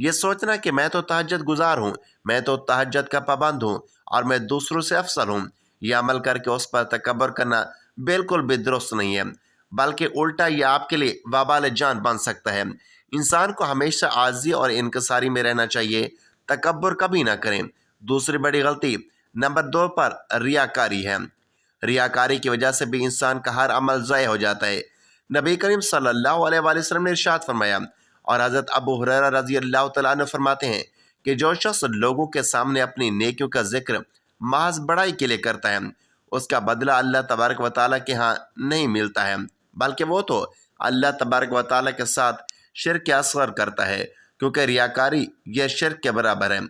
یہ سوچنا کہ میں تو تہجد گزار ہوں، میں تو تہجد کا پابند ہوں اور میں دوسروں سے افضل ہوں، یہ عمل کر کے اس پر تکبر کرنا بالکل بھی درست نہیں ہے، بلکہ الٹا یہ آپ کے لیے وبال جان بن سکتا ہے۔ انسان کو ہمیشہ عاجزی اور انکساری میں رہنا چاہیے، تکبر کبھی نہ کریں۔ دوسری بڑی غلطی نمبر 2 پر ریاکاری ہے۔ ریاکاری کی وجہ سے بھی انسان کا ہر عمل ضائع ہو جاتا ہے۔ نبی کریم صلی اللہ علیہ وآلہ وسلم نے ارشاد فرمایا، اور حضرت ابو ہریرہ رضی اللہ تعالیٰ عنہ فرماتے ہیں کہ جو شخص لوگوں کے سامنے اپنی نیکیوں کا ذکر محض بڑائی کے لیے کرتا ہے، اس کا بدلہ اللہ تبارک و تعالیٰ کے ہاں نہیں ملتا ہے، بلکہ وہ تو اللہ تبارک و تعالیٰ کے ساتھ شرک اصغر کرتا ہے، کیونکہ ریاکاری یہ شرک کے برابر ہے۔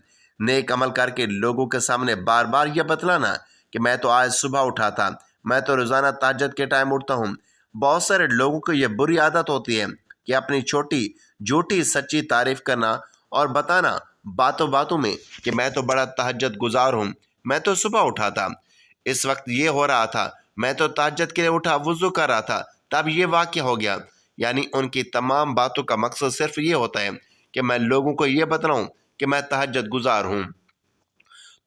نیک عمل کر کے لوگوں کے سامنے بار بار یہ بتلانا کہ میں تو آج صبح اٹھا تھا، میں تو روزانہ تہجد کے ٹائم اٹھتا ہوں۔ بہت سارے لوگوں کو یہ بری عادت ہوتی ہے کہ اپنی چھوٹی جھوٹی سچی تعریف کرنا اور بتانا باتوں باتوں میں کہ میں تو بڑا تہجد گزار ہوں، میں تو صبح اٹھا تھا، اس وقت یہ ہو رہا تھا، میں تو تہجد کے لیے اٹھا، وضو کر رہا تھا، تب یہ واقعہ ہو گیا۔ یعنی ان کی تمام باتوں کا مقصد صرف یہ ہوتا ہے کہ میں لوگوں کو یہ بتلاؤں کہ میں تہجد گزار ہوں۔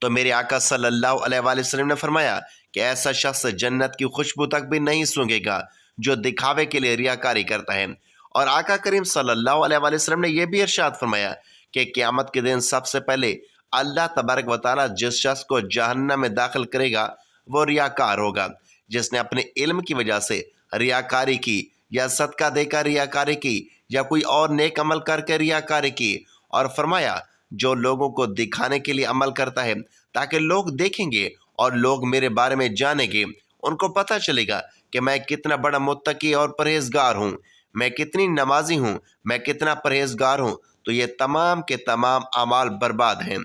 تو میرے آقا صلی اللہ علیہ وآلہ وسلم نے فرمایا کہ ایسا شخص جنت کی خوشبو تک بھی نہیں سونگے گا جو دکھاوے کے لیے ریاکاری کرتا ہے۔ اور آقا کریم صلی اللہ علیہ وآلہ وسلم نے یہ بھی ارشاد فرمایا کہ قیامت کے دن سب سے پہلے اللہ تبارک و تعالیٰ جس شخص کو جہنم میں داخل کرے گا وہ ریاکار ہوگا، جس نے اپنے علم کی وجہ سے ریاکاری کی، یا صدقہ دے کر ریاکاری کی، یا کوئی اور نیک عمل کر کے ریاکاری کی۔ اور فرمایا جو لوگوں کو دکھانے کے لیے عمل کرتا ہے تاکہ لوگ دیکھیں گے اور لوگ میرے بارے میں جانیں گے، ان کو پتہ چلے گا کہ میں کتنا بڑا متقی اور پرہیزگار ہوں، میں کتنی نمازی ہوں، میں کتنا پرہیزگار ہوں، تو یہ تمام کے تمام اعمال برباد ہیں۔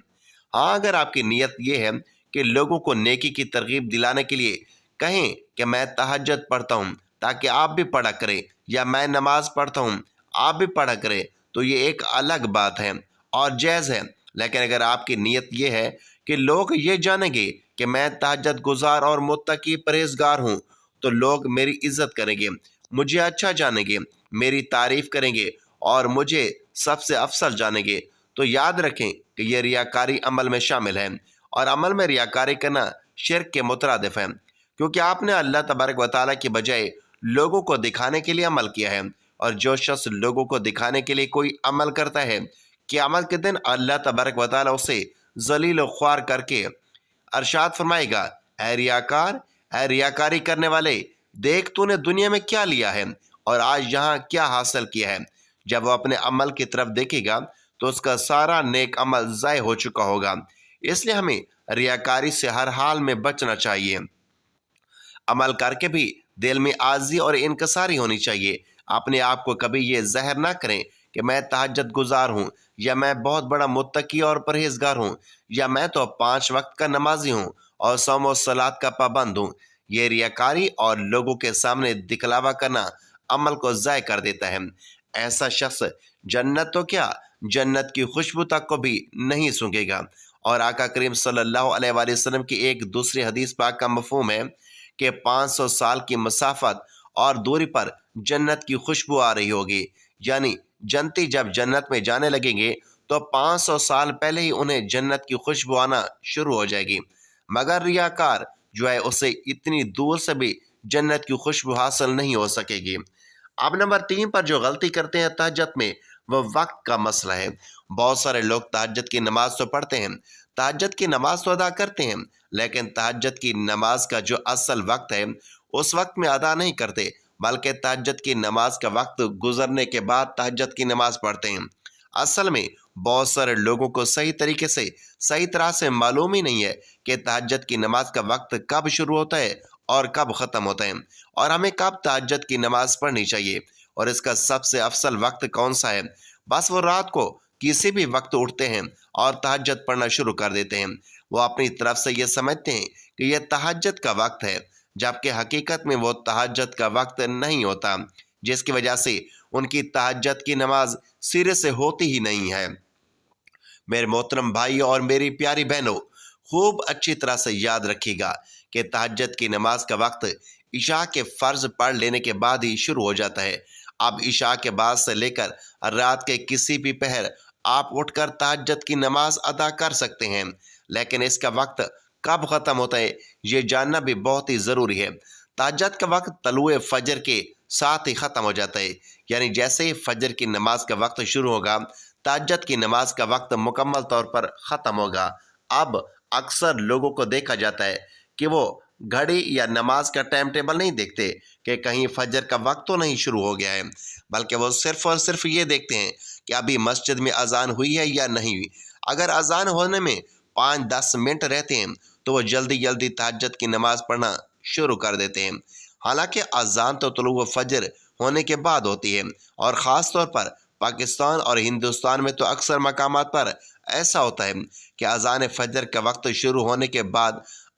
ہاں، اگر آپ کی نیت یہ ہے کہ لوگوں کو نیکی کی ترغیب دلانے کے لیے کہیں کہ میں تہجد پڑھتا ہوں تاکہ آپ بھی پڑھا کریں، یا میں نماز پڑھتا ہوں آپ بھی پڑھا کریں، تو یہ ایک الگ بات ہے اور جائز ہے۔ لیکن اگر آپ کی نیت یہ ہے کہ لوگ یہ جانیں گے کہ میں تہجد گزار اور متقی پرہیزگار ہوں، تو لوگ میری عزت کریں گے، مجھے اچھا جانیں گے، میری تعریف کریں گے اور مجھے سب سے افضل جانیں گے، تو یاد رکھیں کہ یہ ریاکاری عمل میں شامل ہے، اور عمل میں ریاکاری کرنا شرک کے مترادف ہے، کیونکہ آپ نے اللہ تبارک و تعالیٰ کی بجائے لوگوں کو دکھانے کے لیے عمل کیا ہے۔ اور جو شخص لوگوں کو دکھانے کے لیے کوئی عمل کرتا ہے، قیامت کے دن اللہ تبارک و تعالیٰ اسے ذلیل و خوار کر کے ارشاد فرمائے گا، اے ریاکار، اے ریاکاری کرنے والے، دیکھ تو نے دنیا میں کیا لیا ہے اور آج یہاں کیا حاصل کیا ہے۔ جب وہ اپنے عمل کی طرف دیکھے گا تو اس کا سارا نیک عمل ضائع ہو چکا ہوگا۔ اس لیے ہمیں ریاکاری سے ہر حال میں بچنا چاہیے۔ عمل کر کے بھی دل میں عاجزی اور انکساری ہونی چاہیے۔ اپنے آپ کو کبھی یہ ظاہر نہ کریں کہ میں تہجد گزار ہوں، یا میں بہت بڑا متقی اور پرہیزگار ہوں، یا میں تو 5 وقت کا نمازی ہوں اور صوم و صلات کا پابند ہوں۔ یہ ریاکاری اور لوگوں کے سامنے دکھلاوا کرنا عمل کو ضائع کر دیتا ہے۔ ایسا شخص جنت تو کیا، جنت کی خوشبو تک کو بھی نہیں سونگے گا۔ اور آقا کریم صلی اللہ علیہ وآلہ وسلم کی ایک دوسری حدیث پاک کا مفہوم ہے کہ 500 سال کی مسافت اور دوری پر جنت کی خوشبو آ رہی ہوگی، یعنی جنتی جب جنت میں جانے لگیں گے تو 500 سال پہلے ہی انہیں جنت کی خوشبو آنا شروع ہو جائے گی، مگر ریاکار جو ہے اسے اتنی دور سے بھی جنت کی خوشبو حاصل نہیں ہو سکے گی۔ اب نمبر 3 پر جو غلطی کرتے ہیں تہجد میں، وہ وقت کا مسئلہ ہے۔ بہت سارے لوگ تہجد کی نماز تو پڑھتے ہیں، تہجد کی نماز تو ادا کرتے ہیں، لیکن تہجد کی نماز کا جو اصل وقت ہے اس وقت میں ادا نہیں کرتے، بلکہ تہجد کی نماز کا وقت گزرنے کے بعد تہجد کی نماز پڑھتے ہیں۔ اصل میں بہت سارے لوگوں کو صحیح طریقے سے، صحیح طرح سے معلوم ہی نہیں ہے کہ تہجد کی نماز کا وقت کب شروع ہوتا ہے اور کب ختم ہوتا ہے، اور ہمیں کب تہجد کی نماز پڑھنی چاہیے، اور اس کا سب سے افضل وقت کون سا ہے۔ بس وہ رات کو کسی بھی وقت اٹھتے ہیں اور تہجد پڑھنا شروع کر دیتے ہیں۔ وہ اپنی طرف سے یہ سمجھتے ہیں کہ یہ تہجد کا وقت ہے، جبکہ حقیقت میں وہ تہجد کا وقت نہیں ہوتا، جس کی وجہ سے ان کی تہجد کی نماز سرے سے ہوتی ہی نہیں ہے۔ میرے محترم بھائی اور میری پیاری بہنوں، خوب اچھی طرح سے یاد رکھیے گا کہ تہجد کی نماز کا وقت عشاء کے فرض پڑھ لینے کے بعد ہی شروع ہو جاتا ہے۔ اب عشاء کے بعد سے لے کر رات کے کسی بھی پہر آپ اٹھ کر تہجد کی نماز ادا کر سکتے ہیں، لیکن اس کا وقت کب ختم ہوتا ہے یہ جاننا بھی بہت ہی ضروری ہے۔ تہجد کا وقت طلوع فجر کے ساتھ ہی ختم ہو جاتا ہے، یعنی جیسے ہی فجر کی نماز کا وقت شروع ہوگا تہجد کی نماز کا وقت مکمل طور پر ختم ہوگا۔ اب اکثر لوگوں کو دیکھا جاتا ہے کہ وہ گھڑی یا نماز کا ٹائم ٹیبل نہیں دیکھتے کہ کہیں فجر کا وقت تو نہیں شروع ہو گیا ہے، بلکہ وہ صرف اور صرف یہ دیکھتے ہیں کہ ابھی مسجد میں اذان ہوئی ہے یا نہیں ہوئی۔ اگر اذان ہونے میں 5-10 منٹ رہتے ہیں تو وہ جلدی جلدی تہجد کی نماز پڑھنا شروع کر دیتے ہیں، حالانکہ اذان تو طلوع فجر ہونے کے بعد ہوتی ہے، اور خاص طور پر پاکستان اور ہندوستان میں تو اکثر مقامات پر ایسا ہوتا ہے کہ اذان فجر کا وقت شروع ہونے کے بعد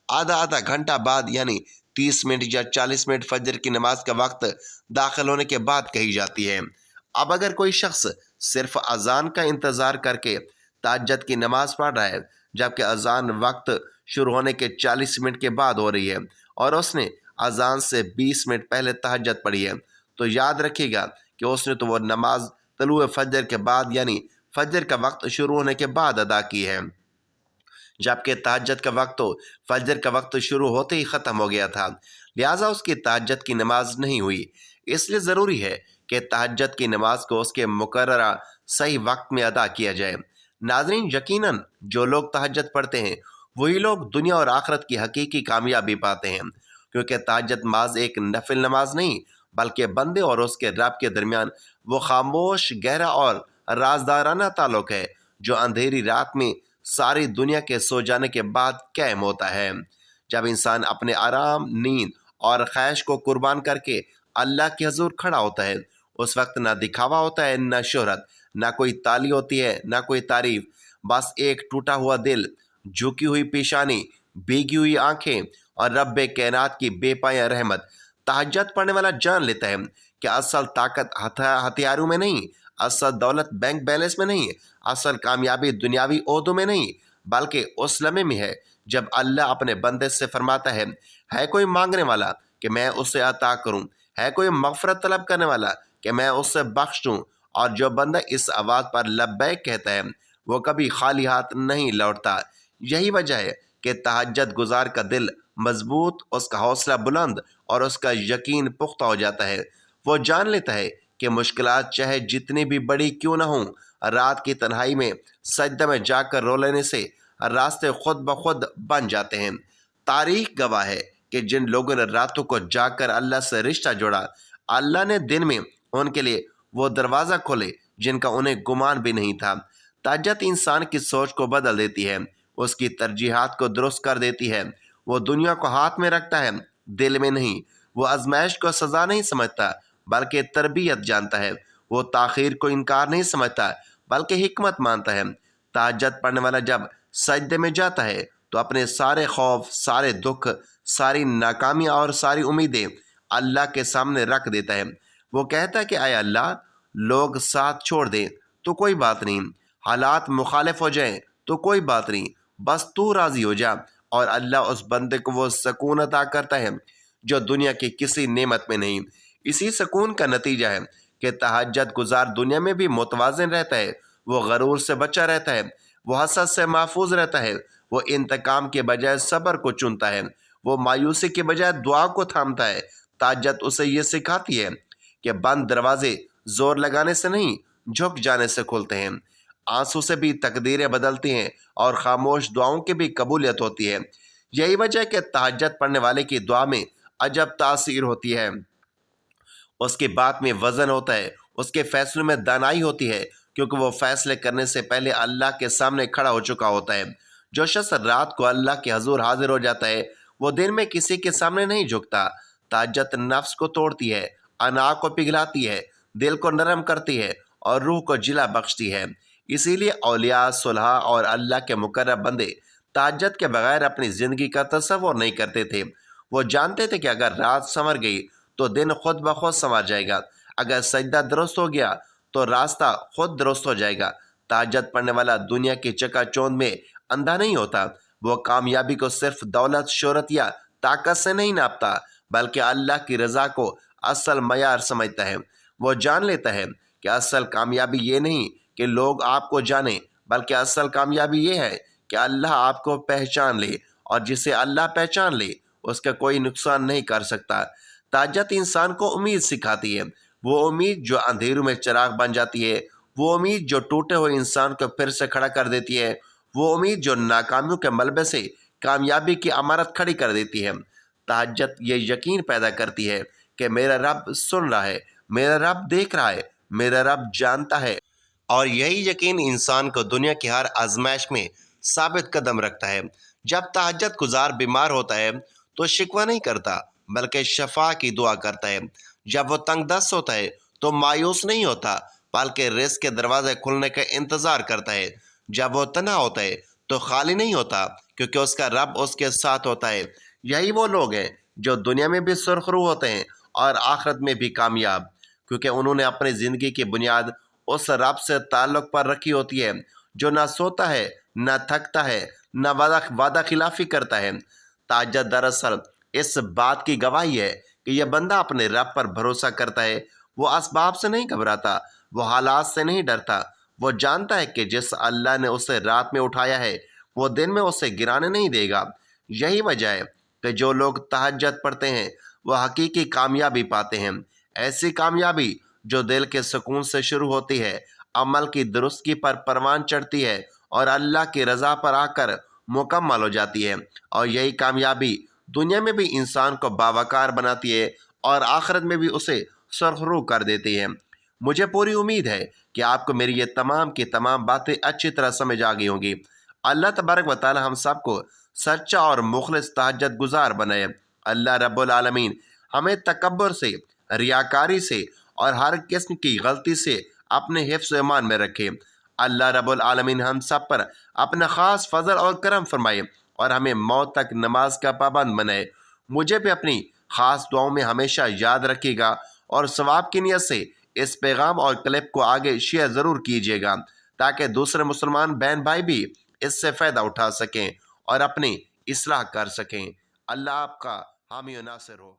آدھا گھنٹہ بعد، یعنی 30 منٹ یا 40 منٹ فجر کی نماز کا وقت داخل ہونے کے بعد کہی جاتی ہے۔ اب اگر کوئی شخص صرف اذان کا انتظار کر کے تہجد کی نماز پڑھ رہا ہے، جبکہ اذان وقت شروع ہونے کے 40 منٹ کے بعد ہو رہی ہے، اور اس نے اذان سے 20 منٹ پہلے تہجد پڑھی ہے، تو یاد رکھیے گا کہ اس نے تو وہ نماز طلوع فجر کے بعد، یعنی فجر کا وقت شروع ہونے کے بعد ادا کی ہے، جبکہ تہجد کا وقت تو فجر کا وقت شروع ہوتے ہی ختم ہو گیا تھا، لہٰذا اس کی تہجد کی نماز نہیں ہوئی۔ اس لیے ضروری ہے کہ تہجد کی نماز کو اس کے مقررہ صحیح وقت میں ادا کیا جائے۔ ناظرین، یقیناً جو لوگ تہجد پڑھتے ہیں وہی لوگ دنیا اور آخرت کی حقیقی کامیابی پاتے ہیں، کیونکہ تہجد محض ایک نفل نماز نہیں بلکہ بندے اور اس کے رب کے درمیان وہ خاموش، گہرا اور رازدارانہ تعلق ہے جو اندھیری رات میں ساری دنیا کے سو جانے کے بعد قائم ہوتا ہے۔ جب انسان اپنے آرام، نیند اور خواہش کو قربان کر کے اللہ کے حضور کھڑا ہوتا ہے، اس وقت نہ دکھاوا ہوتا ہے، نہ شہرت، نہ کوئی تالی ہوتی ہے، نہ کوئی تعریف، بس ایک ٹوٹا ہوا دل، جھکی ہوئی پیشانی، بھیگی ہوئی آنکھیں اور رب کائنات کی بے پایہ رحمت۔ تہجد پڑھنے والا جان لیتا ہے کہ اصل طاقت ہتھیاروں میں نہیں، اصل دولت بینک بیلنس میں نہیں، اصل کامیابی دنیاوی عہدوں میں نہیں، بلکہ اس لمحے میں ہے جب اللہ اپنے بندے سے فرماتا ہے کوئی مانگنے والا کہ میں اسے عطا کروں، ہے کوئی مغفرت طلب کرنے والا کہ میں اسے بخش دوں، اور جو بندہ اس آواز پر لبیک کہتا ہے وہ کبھی خالی ہاتھ نہیں لوٹتا۔ یہی وجہ ہے کہ تہجد گزار کا دل مضبوط، اس کا حوصلہ بلند اور اس کا یقین پختہ ہو جاتا ہے۔ وہ جان لیتا ہے کہ مشکلات چاہے جتنی بھی بڑی کیوں نہ ہوں، رات کی تنہائی میں سجدہ میں جا کر رو لینے سے راستے خود بخود بن جاتے ہیں۔ تاریخ گواہ ہے کہ جن لوگوں نے راتوں کو جاگ کر اللہ سے رشتہ جوڑا، اللہ نے دن میں ان کے لیے وہ دروازہ کھولے جن کا انہیں گمان بھی نہیں تھا۔ تہجد انسان کی سوچ کو بدل دیتی ہے، اس کی ترجیحات کو درست کر دیتی ہے۔ وہ دنیا کو ہاتھ میں رکھتا ہے، دل میں نہیں۔ وہ آزمائش کو سزا نہیں سمجھتا بلکہ تربیت جانتا ہے۔ وہ تاخیر کو انکار نہیں سمجھتا بلکہ حکمت مانتا ہے۔ تہجد پڑھنے والا جب سجدے میں جاتا ہے تو اپنے سارے خوف، سارے دکھ، ساری ناکامیاں اور ساری امیدیں اللہ کے سامنے رکھ دیتا ہے۔ وہ کہتا ہے کہ اے اللہ، لوگ ساتھ چھوڑ دیں تو کوئی بات نہیں، حالات مخالف ہو جائیں تو کوئی بات نہیں، بس تو راضی ہو جا۔ اور اللہ اس بندے کو وہ سکون عطا کرتا ہے جو دنیا کی کسی نعمت میں نہیں۔ اسی سکون کا نتیجہ ہے کہ تہجد گزار دنیا میں بھی متوازن رہتا ہے، وہ غرور سے بچا رہتا ہے، وہ حسد سے محفوظ رہتا ہے، وہ انتقام کے بجائے صبر کو چنتا ہے، وہ مایوسی کے بجائے دعا کو تھامتا ہے۔ تہجد اسے یہ سکھاتی ہے کہ بند دروازے زور لگانے سے نہیں، جھک جانے سے کھلتے ہیں۔ آنسو سے بھی تقدیریں بدلتی ہیں اور خاموش دعاؤں کی بھی قبولیت ہوتی ہے۔ یہی وجہ ہے کہ تہجد پڑھنے والے کی دعا میں عجب تاثیر ہوتی ہے، اس کی بات میں وزن ہوتا ہے، اس کے فیصلوں میں دانائی ہوتی ہے، کیونکہ وہ فیصلے کرنے سے پہلے اللہ کے سامنے کھڑا ہو چکا ہوتا ہے۔ جو شخص رات کو اللہ کے حضور حاضر ہو جاتا ہے وہ دن میں کسی کے سامنے نہیں جھکتا۔ تہجد نفس کو توڑتی ہے، انا کو پگھلاتی ہے، دل کو نرم کرتی ہے اور روح کو جلا بخشتی ہے۔ اسی لیے اولیاء، صلحاء اور اللہ کے مقرب بندے تہجد کے بغیر اپنی زندگی کا تصور نہیں کرتے تھے۔ وہ جانتے تھے کہ اگر رات سنور گئی تو دن خود بخود سنور جائے گا، اگر سجدہ درست ہو گیا تو راستہ خود درست ہو جائے گا۔ تہجد پڑھنے والا دنیا کی چکا چوند میں اندھا نہیں ہوتا، وہ کامیابی کو صرف دولت، شہرت یا طاقت سے نہیں ناپتا بلکہ اللہ کی رضا کو اصل معیار سمجھتا ہے۔ وہ جان لیتا ہے کہ اصل کامیابی یہ نہیں کہ لوگ آپ کو جانیں، بلکہ اصل کامیابی یہ ہے کہ اللہ آپ کو پہچان لے، اور جسے اللہ پہچان لے اس کا کوئی نقصان نہیں کر سکتا۔ تہجد انسان کو امید سکھاتی ہے، وہ امید جو اندھیروں میں چراغ بن جاتی ہے، وہ امید جو ٹوٹے ہوئے انسان کو پھر سے کھڑا کر دیتی ہے، وہ امید جو ناکامیوں کے ملبے سے کامیابی کی عمارت کھڑی کر دیتی ہے۔ تہجد یہ یقین پیدا کرتی ہے کہ میرا رب سن رہا ہے، میرا رب دیکھ رہا ہے، میرا رب جانتا ہے، اور یہی یقین انسان کو دنیا کی ہر آزمائش میں ثابت قدم رکھتا ہے۔ جب تہجد گزار بیمار ہوتا ہے تو شکوہ نہیں کرتا، بلکہ شفا کی دعا کرتا ہے۔ جب وہ تنگ دست ہوتا ہے تو مایوس نہیں ہوتا، بلکہ رزق کے دروازے کھلنے کا انتظار کرتا ہے۔ جب وہ تنہا ہوتا ہے تو خالی نہیں ہوتا، کیونکہ اس کا رب اس کے ساتھ ہوتا ہے۔ یہی وہ لوگ ہیں جو دنیا میں بھی سرخرو ہوتے ہیں اور آخرت میں بھی کامیاب، کیونکہ انہوں نے اپنی زندگی کی بنیاد اس رب سے تعلق پر رکھی ہوتی ہے جو نہ سوتا ہے، نہ تھکتا ہے، نہ وعدہ خلافی کرتا ہے۔ تہجد دراصل اس بات کی گواہی ہے کہ یہ بندہ اپنے رب پر بھروسہ کرتا ہے۔ وہ اسباب سے نہیں گھبراتا، وہ حالات سے نہیں ڈرتا۔ وہ جانتا ہے کہ جس اللہ نے اسے رات میں اٹھایا ہے وہ دن میں اسے گرانے نہیں دے گا۔ یہی وجہ ہے کہ جو لوگ تہجد پڑھتے ہیں وہ حقیقی کامیابی پاتے ہیں، ایسی کامیابی جو دل کے سکون سے شروع ہوتی ہے، عمل کی درستگی پر پروان چڑھتی ہے اور اللہ کی رضا پر آ کر مکمل ہو جاتی ہے۔ اور یہی کامیابی دنیا میں بھی انسان کو باوقار بناتی ہے اور آخرت میں بھی اسے سرخرو کر دیتی ہے۔ مجھے پوری امید ہے کہ آپ کو میری یہ تمام کی تمام باتیں اچھی طرح سمجھ آ گئی ہوں گی۔ اللہ تبارک و تعالی ہم سب کو سچا اور مخلص تہجد گزار بنائے۔ اللہ رب العالمین ہمیں تکبر سے، ریاکاری سے اور ہر قسم کی غلطی سے اپنے حفظ و ایمان میں رکھے۔ اللہ رب العالمین ہم سب پر اپنا خاص فضل اور کرم فرمائے اور ہمیں موت تک نماز کا پابند بنائے۔ مجھے بھی اپنی خاص دعاؤں میں ہمیشہ یاد رکھے گا، اور ثواب کی نیت سے اس پیغام اور کلپ کو آگے شیئر ضرور کیجیے گا، تاکہ دوسرے مسلمان بہن بھائی بھی اس سے فائدہ اٹھا سکیں اور اپنی اصلاح کر سکیں۔ اللہ آپ کا حامی و ناصر ہو۔